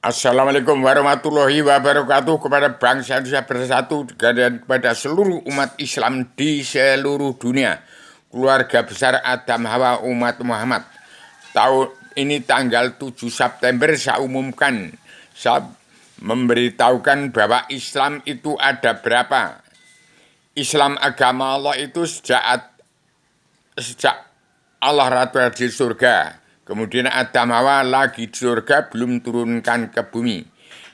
Assalamualaikum warahmatullahi wabarakatuh kepada bangsa Indonesia bersatu dan kepada seluruh umat Islam di seluruh dunia. Keluarga besar Adam Hawa umat Muhammad. Tahun ini tanggal 7 September saya memberitahukan bahwa Islam itu ada berapa. Islam agama Allah itu sejak Allah ratu di surga. Kemudian Adam Hawa lagi di surga belum turunkan ke bumi.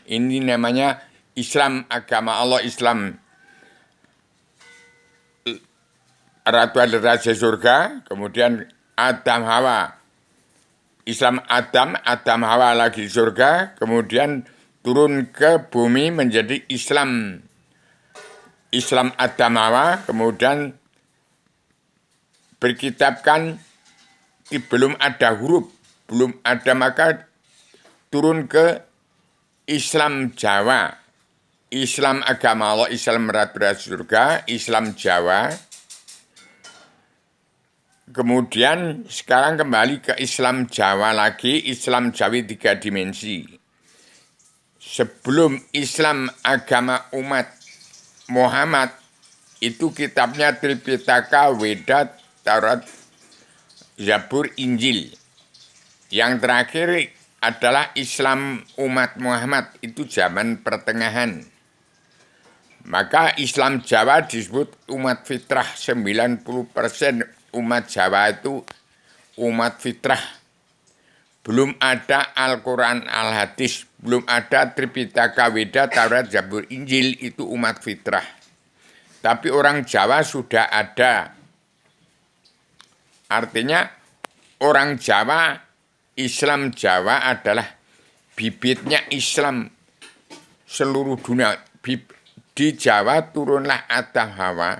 Ini namanya Islam agama Allah Islam. Ratu Raja surga, kemudian Adam Hawa. Islam Adam Hawa lagi di surga, kemudian turun ke bumi menjadi Islam. Islam Adam Hawa, kemudian berkitabkan belum ada huruf, belum ada, maka turun ke Islam Jawa. Islam agama Allah, Islam Ratu surga, Islam Jawa. Kemudian sekarang kembali ke Islam Jawa lagi, Islam Jawi 3 dimensi. Sebelum Islam agama umat Muhammad, itu kitabnya Tripitaka, Weda, Taurat, Zabur, Injil. Yang terakhir adalah Islam umat Muhammad, itu zaman pertengahan. Maka Islam Jawa disebut umat fitrah. 90% umat Jawa itu umat fitrah. Belum ada Al-Quran, Al-Hadis, belum ada Tripitaka, Weda, Taurat, Zabur, Injil, itu umat fitrah. Tapi orang Jawa sudah ada. Artinya orang Jawa, Islam Jawa adalah bibitnya Islam seluruh dunia. Di Jawa turunlah Adam Hawa,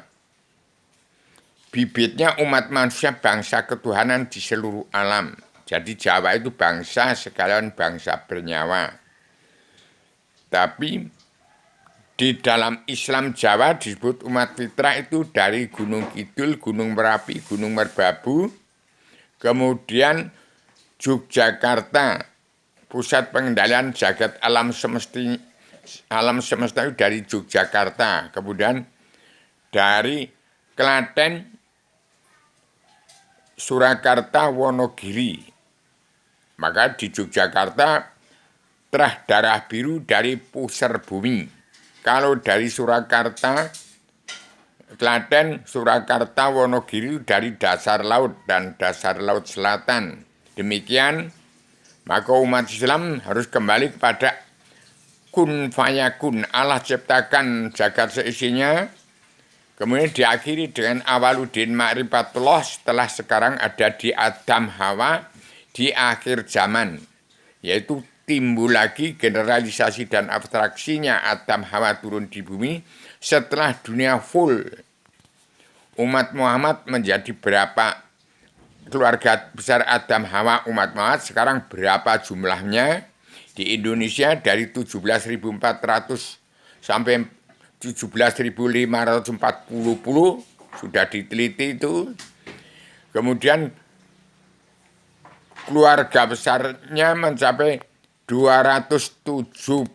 bibitnya umat manusia, bangsa ketuhanan di seluruh alam. Jadi Jawa itu bangsa sekalian bangsa bernyawa. Tapi di dalam Islam Jawa disebut umat fitrah itu dari Gunung Kidul, Gunung Merapi, Gunung Merbabu, kemudian Yogyakarta, pusat pengendalian jagat alam semesta itu dari Yogyakarta, kemudian dari Klaten, Surakarta, Wonogiri. Maka di Yogyakarta terah darah biru dari pusar bumi. Kalau dari Surakarta, Klaten, Surakarta, Wonogiri dari dasar laut dan dasar laut selatan. Demikian, maka umat Islam harus kembali kepada kun fayakun. Allah ciptakan jagat seisinya, kemudian diakhiri dengan awaluddin ma'rifatullah. Setelah sekarang ada di Adam Hawa di akhir zaman, yaitu timbul lagi generalisasi dan abstraksinya Adam Hawa turun di bumi setelah dunia full. Umat Muhammad menjadi berapa? Keluarga besar Adam Hawa umat Muhammad sekarang berapa jumlahnya? Di Indonesia dari 17.400 sampai 17.540 sudah diteliti itu. Kemudian keluarga besarnya mencapai 278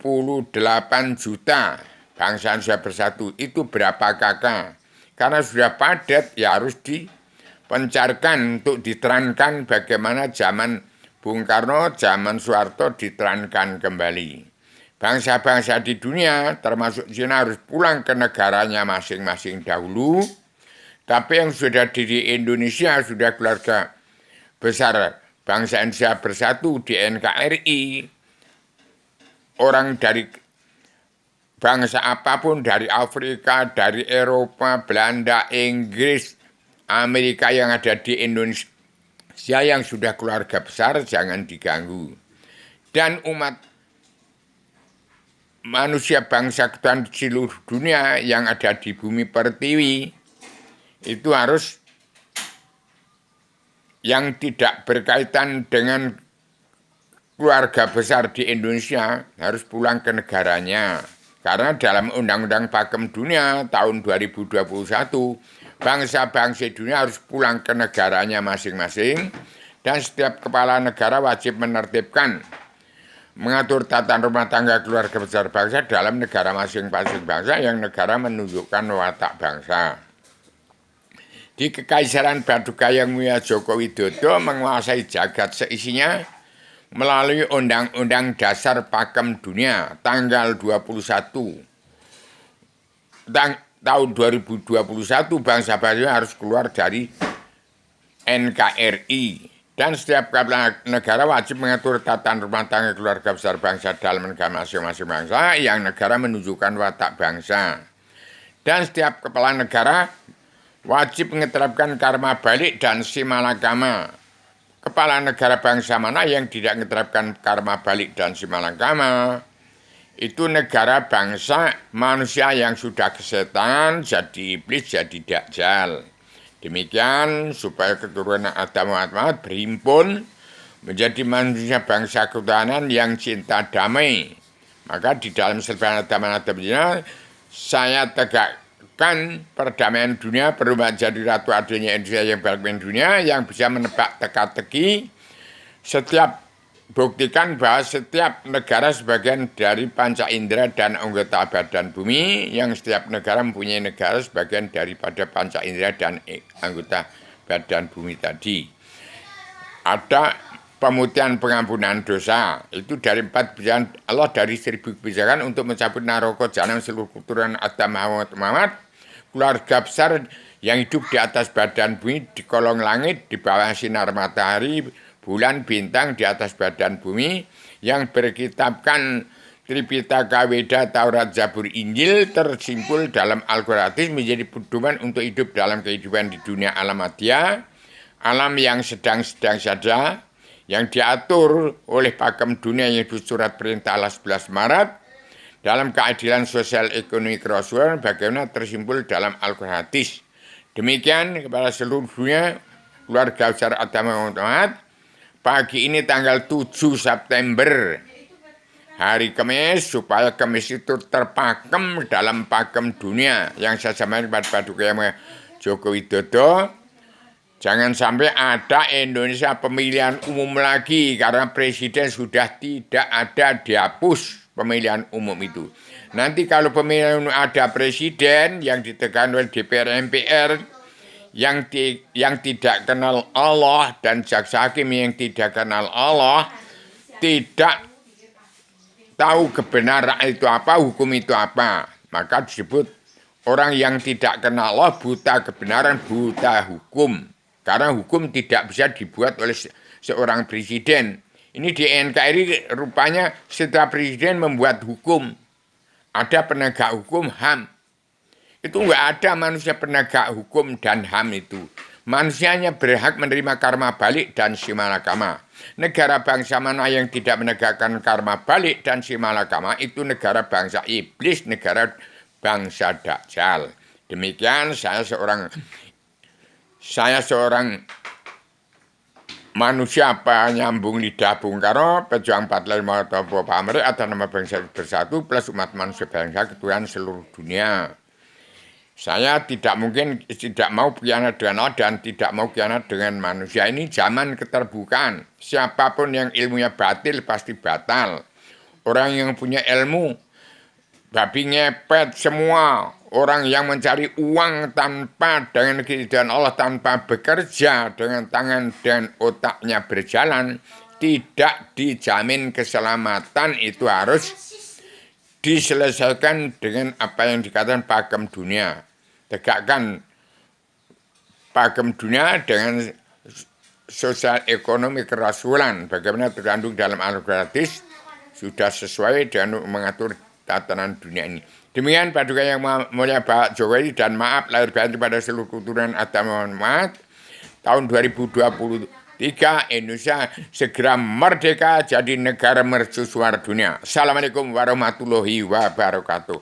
juta. Bangsa Indonesia bersatu itu berapa kakak? Karena sudah padat, ya harus dipencarkan untuk diterangkan bagaimana zaman Bung Karno, zaman Soeharto diterangkan kembali. Bangsa-bangsa di dunia, termasuk Cina, harus pulang ke negaranya masing-masing dahulu. Tapi yang sudah di Indonesia, sudah keluarga besar bangsa Indonesia bersatu di NKRI. Orang dari bangsa apapun, dari Afrika, dari Eropa, Belanda, Inggris, Amerika yang ada di Indonesia yang sudah keluarga besar jangan diganggu. Dan umat manusia bangsa ketuhanan di seluruh dunia yang ada di bumi pertiwi itu harus yang tidak berkaitan dengan keluarga besar di Indonesia harus pulang ke negaranya. Karena dalam Undang-Undang Pakem Dunia tahun 2021, bangsa-bangsa dunia harus pulang ke negaranya masing-masing dan setiap kepala negara wajib menertibkan mengatur tata rumah tangga keluarga besar bangsa dalam negara masing-masing bangsa yang negara menunjukkan watak bangsa. Di Kekaisaran Paduka Yang Mulia Joko Widodo menguasai jagat seisinya melalui Undang-Undang Dasar Pakem Dunia tanggal 21 tahun 2021 bangsa-bangsa harus keluar dari NKRI dan setiap kepala negara wajib mengatur tata rumah tangga keluarga besar bangsa dalam negara masing-masing bangsa yang negara menunjukkan watak bangsa. Dan setiap kepala negara wajib menerapkan karma balik dan simalakama. Kepala negara bangsa mana yang tidak menerapkan karma balik dan simalakama, itu negara bangsa manusia yang sudah kesetan, jadi iblis, jadi dajjal. Demikian supaya keturunan Adam Muhammad berhimpun menjadi manusia bangsa ketuhanan yang cinta damai. Maka di dalam serba Adam saya tegakkan perdamaian dunia, perubahan jadi ratu adilnya Indonesia yang berpemimpin dunia yang bisa menebak teka-teki. Setiap buktikan bahwa setiap negara sebagian dari panca indera dan anggota badan bumi, yang setiap negara mempunyai negara sebagian daripada panca indera dan anggota badan bumi tadi. Ada pemutihan pengampunan dosa, itu dari 4 kebijakan Allah, dari 1000 kebijakan untuk mencabut naroko jahanam seluruh keturunan Adam Muhammad, keluarga besar yang hidup di atas badan bumi, di kolong langit, di bawah sinar matahari, bulan, bintang, di atas badan bumi, yang berkitabkan Tripitaka, Weda, Taurat, Zabur, Injil, tersimpul dalam Al-Quran menjadi pedoman untuk hidup dalam kehidupan di dunia alamatia, alam yang sedang-sedang saja, yang diatur oleh Pakem Dunia yaitu surat perintah Allah 11 Maret, dalam keadilan sosial ekonomi kerasulan bagaimana tersimpul dalam Al-Quran Hadis. Demikian kepada seluruh dunia, keluarga besar Adam Muhammad, pagi ini tanggal 7 September, hari Kamis, supaya Kamis itu terpakem dalam Pakem Dunia yang saya sampaikan pada Paduka Yang Mulia Joko Widodo. Jangan sampai ada Indonesia pemilihan umum lagi, karena presiden sudah tidak ada, dihapus pemilihan umum itu. Nanti kalau pemilihan umum ada presiden yang ditekan oleh DPR MPR yang tidak kenal Allah dan jaksa hakim yang tidak kenal Allah, tidak tahu kebenaran itu apa, hukum itu apa, maka disebut orang yang tidak kenal Allah, buta kebenaran, buta hukum. Karena hukum tidak bisa dibuat oleh seorang presiden. Ini di NKRI rupanya setelah presiden membuat hukum, ada penegak hukum HAM. Itu enggak ada manusia penegak hukum dan HAM itu. Manusianya berhak menerima karma balik dan simalakama. Negara bangsa mana yang tidak menegakkan karma balik dan simalakama, itu negara bangsa iblis, negara bangsa dajjal. Demikian saya seorang manusia penyambung lidah Bung Karno, pejuang 45 Topo Pamri atas nama bangsa bersatu plus umat manusia bangsa ketuhanan seluruh dunia. Saya tidak mau khianat dengan Allah dan tidak mau khianat dengan manusia. Ini zaman keterbukaan. Siapapun yang ilmunya batil pasti batal. Orang yang punya ilmu babi ngepet semua. Orang yang mencari uang tanpa dengan keridhaan Allah, tanpa bekerja dengan tangan dan otaknya berjalan, tidak dijamin keselamatan. Itu harus diselesaikan dengan apa yang dikatakan Pakem Dunia. Tegakkan Pakem Dunia dengan sosial ekonomi kerasulan. Bagaimana terkandung dalam Al-Quran sudah sesuai dengan mengatur tatanan dunia ini. Demikian Paduka Yang Mulia Pak Jokowi, dan maaf lahir batin pada seluruh keturunan Adam Muhammad. Tahun 2023 Indonesia segera merdeka jadi negara mercusuar dunia. Assalamualaikum warahmatullahi wabarakatuh.